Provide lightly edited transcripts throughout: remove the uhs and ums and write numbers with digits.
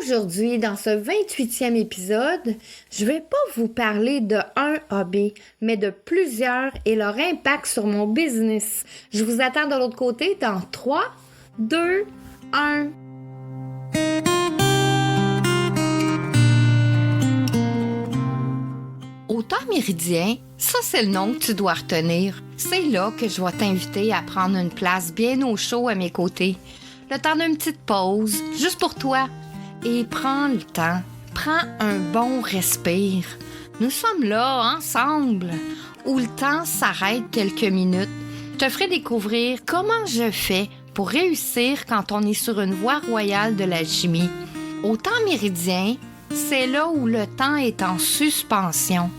Aujourd'hui, dans ce 28e épisode, je vais pas vous parler de un hobby, mais de plusieurs et leur impact sur mon business. Je vous attends de l'autre côté dans 3, 2, 1. Au temps méridien, ça c'est le nom que tu dois retenir. C'est là que je vais t'inviter à prendre une place bien au chaud à mes côtés. Le temps d'une petite pause, juste pour toi. Et prends le temps, prends un bon respire. Nous sommes là, ensemble, où le temps s'arrête quelques minutes. Je te ferai découvrir comment je fais pour réussir quand on est sur une voie royale de l'alchimie. Au temps méridien, c'est là où le temps est en suspension.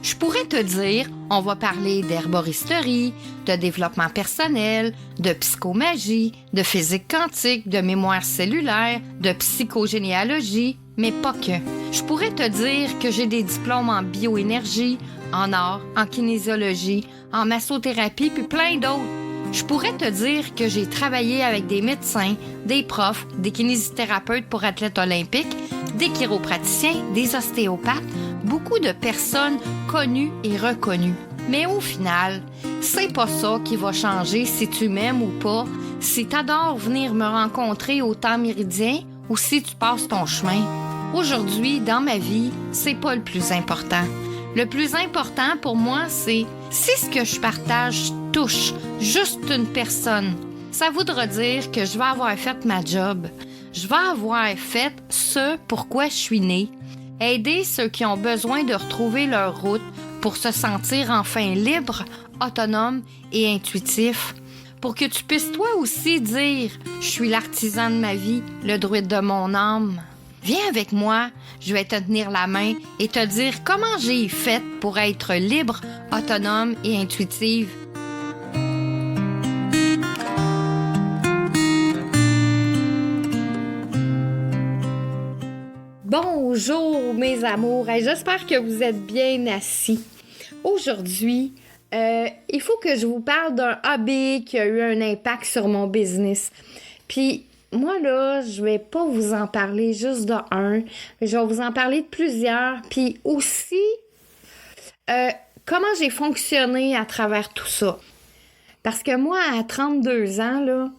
Je pourrais te dire, on va parler d'herboristerie, de développement personnel, de psychomagie, de physique quantique, de mémoire cellulaire, de psychogénéalogie, mais pas que. Je pourrais te dire que j'ai des diplômes en bioénergie, en art, en kinésiologie, en massothérapie, puis plein d'autres. Je pourrais te dire que j'ai travaillé avec des médecins, des profs, des kinésithérapeutes pour athlètes olympiques, des chiropraticiens, des ostéopathes, beaucoup de personnes connues et reconnues. Mais au final, c'est pas ça qui va changer si tu m'aimes ou pas, si t'adores venir me rencontrer au temps méridien ou si tu passes ton chemin. Aujourd'hui, dans ma vie, c'est pas le plus important. Le plus important pour moi, c'est si ce que je partage touche juste une personne, ça voudra dire que je vais avoir fait ma job. Je vais avoir fait ce pourquoi je suis née. Aider ceux qui ont besoin de retrouver leur route pour se sentir enfin libre, autonome et intuitif. Pour que tu puisses toi aussi dire « Je suis l'artisan de ma vie, le druide de mon âme ». Viens avec moi, je vais te tenir la main et te dire comment j'ai fait pour être libre, autonome et intuitive. Bonjour mes amours, j'espère que vous êtes bien assis. Aujourd'hui, il faut que je vous parle d'un hobby qui a eu un impact sur mon business. Puis moi là, je vais pas vous en parler juste de un, je vais vous en parler de plusieurs. Puis aussi, comment j'ai fonctionné à travers tout ça. Parce que moi, à 32 ans, là,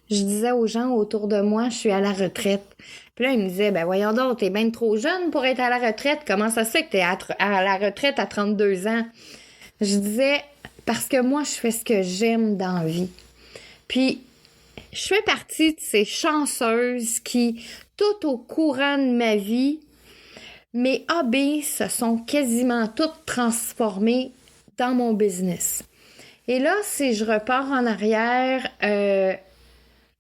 je disais aux gens autour de moi, je suis à la retraite. Puis là, ils me disaient, ben voyons donc, t'es bien trop jeune pour être à la retraite. Comment ça se fait que t'es à la retraite à 32 ans? Je disais, parce que moi, je fais ce que j'aime dans la vie. Puis, je fais partie de ces chanceuses qui, tout au courant de ma vie, mes hobbies se sont quasiment toutes transformées dans mon business. Et là, si je repars en arrière,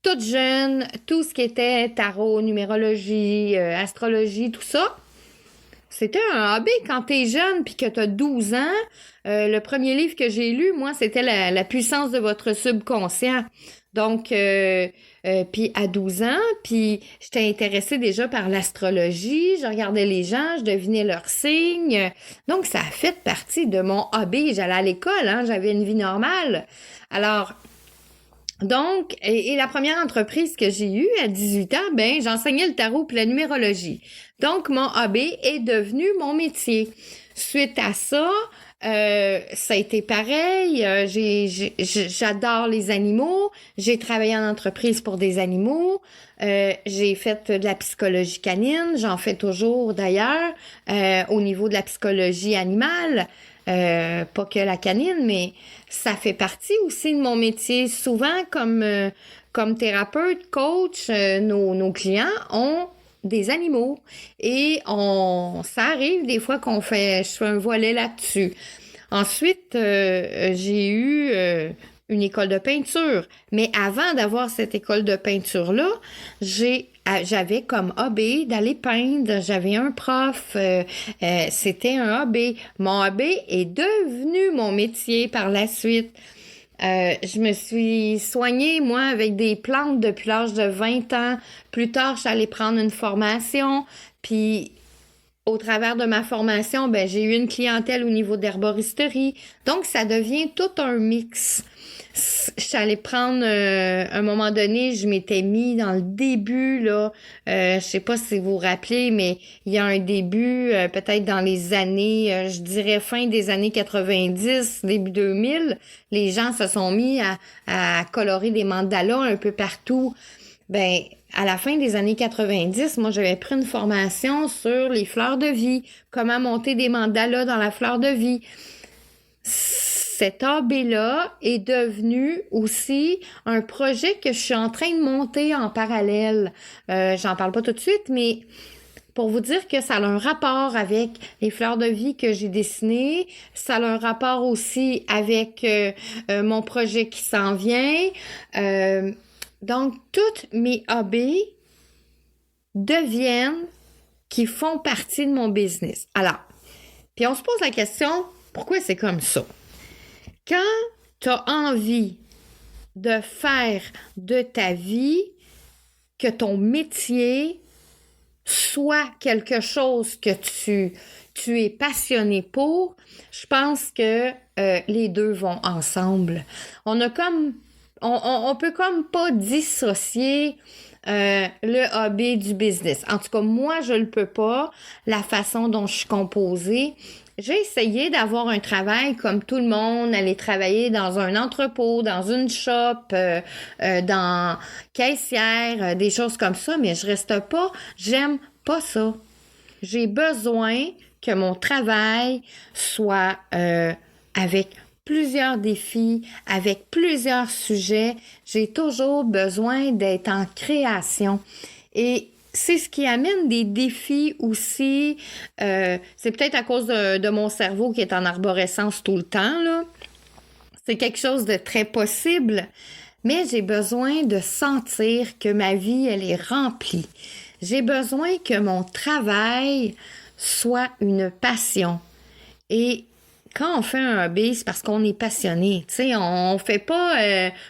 toute jeune, tout ce qui était tarot, numérologie, astrologie, tout ça, c'était un hobby quand t'es jeune puis que t'as 12 ans. Le premier livre que j'ai lu, moi, c'était la puissance de votre subconscient. Donc, puis à 12 ans, puis j'étais intéressée déjà par l'astrologie, je regardais les gens, je devinais leurs signes. Donc, ça a fait partie de mon hobby. J'allais à l'école, hein, j'avais une vie normale. Alors, donc, et la première entreprise que j'ai eue à 18 ans, ben j'enseignais le tarot et la numérologie. Donc, mon hobby est devenu mon métier. Suite à ça, ça a été pareil. J'adore les animaux. J'ai travaillé en entreprise pour des animaux. J'ai fait de la psychologie canine. J'en fais toujours d'ailleurs au niveau de la psychologie animale. Pas que la canine, mais ça fait partie aussi de mon métier. Souvent, comme thérapeute, coach, nos clients ont des animaux et ça arrive des fois je fais un volet là-dessus. Ensuite, j'ai eu une école de peinture, mais avant d'avoir cette école de peinture-là, j'avais comme hobby d'aller peindre. J'avais un prof, c'était un hobby. Mon hobby est devenu mon métier par la suite. Je me suis soignée, moi, avec des plantes depuis l'âge de 20 ans. Plus tard, j'allais prendre une formation. Puis au travers de ma formation, ben j'ai eu une clientèle au niveau d'herboristerie. Donc, ça devient tout un mix. Je suis allée prendre, un moment donné, je m'étais mis dans le début, là, je sais pas si vous vous rappelez, mais il y a un début, peut-être dans les années, je dirais fin des années 90, début 2000, les gens se sont mis à colorer des mandalas un peu partout. Ben, à la fin des années 90, moi, j'avais pris une formation sur les fleurs de vie, comment monter des mandalas dans la fleur de vie. Cet AB-là est devenu aussi un projet que je suis en train de monter en parallèle. J'en parle pas tout de suite, mais pour vous dire que ça a un rapport avec les fleurs de vie que j'ai dessinées, ça a un rapport aussi avec mon projet qui s'en vient. Donc, toutes mes hobbies qui font partie de mon business. Alors, puis on se pose la question, pourquoi c'est comme ça? Quand tu as envie de faire de ta vie que ton métier soit quelque chose que tu es passionné pour, je pense que les deux vont ensemble. On peut comme pas dissocier le hobby du business. En tout cas, moi, je le peux pas. La façon dont je suis composée. J'ai essayé d'avoir un travail comme tout le monde, aller travailler dans un entrepôt, dans une shop, dans caissière, des choses comme ça, mais je reste pas, j'aime pas ça. J'ai besoin que mon travail soit avec plusieurs défis, avec plusieurs sujets. J'ai toujours besoin d'être en création. Et c'est ce qui amène des défis aussi. C'est peut-être à cause de mon cerveau qui est en arborescence tout le temps, là. C'est quelque chose de très possible, mais j'ai besoin de sentir que ma vie, elle est remplie. J'ai besoin que mon travail soit une passion. Et quand on fait un hobby, c'est parce qu'on est passionné. Tu sais, on fait pas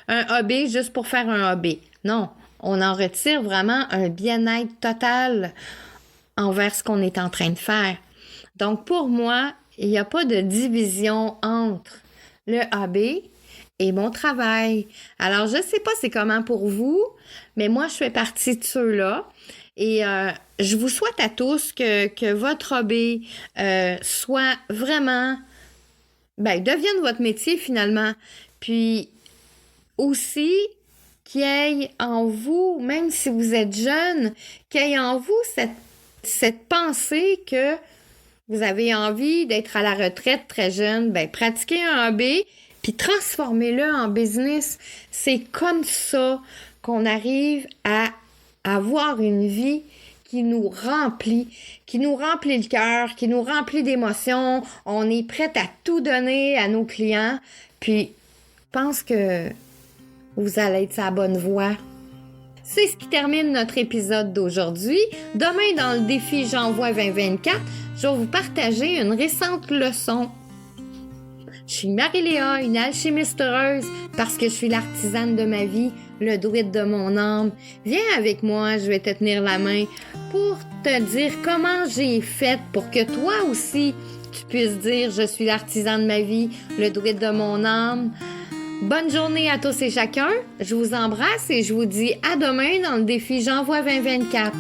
un hobby juste pour faire un hobby. Non. On en retire vraiment un bien-être total envers ce qu'on est en train de faire. Donc, pour moi, il n'y a pas de division entre le hobby et mon travail. Alors, je ne sais pas c'est comment pour vous, mais moi, je fais partie de ceux-là. Et je vous souhaite à tous que votre hobby soit vraiment, devienne votre métier finalement. Puis aussi, qu'il y ait en vous, même si vous êtes jeune, qu'il y ait en vous cette pensée que vous avez envie d'être à la retraite très jeune, pratiquez un hobby, puis transformez-le en business. C'est comme ça qu'on arrive à avoir une vie qui nous remplit le cœur, qui nous remplit d'émotions. On est prête à tout donner à nos clients, puis je pense que vous allez être sur la bonne voie. C'est ce qui termine notre épisode d'aujourd'hui. Demain, dans le défi J'envoie 2024, je vais vous partager une récente leçon. Je suis Marie-Léa, une alchimiste heureuse, parce que je suis l'artisane de ma vie, le druide de mon âme. Viens avec moi, je vais te tenir la main pour te dire comment j'ai fait pour que toi aussi, tu puisses dire « Je suis l'artisan de ma vie, le druide de mon âme ». Bonne journée à tous et chacun. Je vous embrasse et je vous dis à demain dans le défi J'envoie 2024.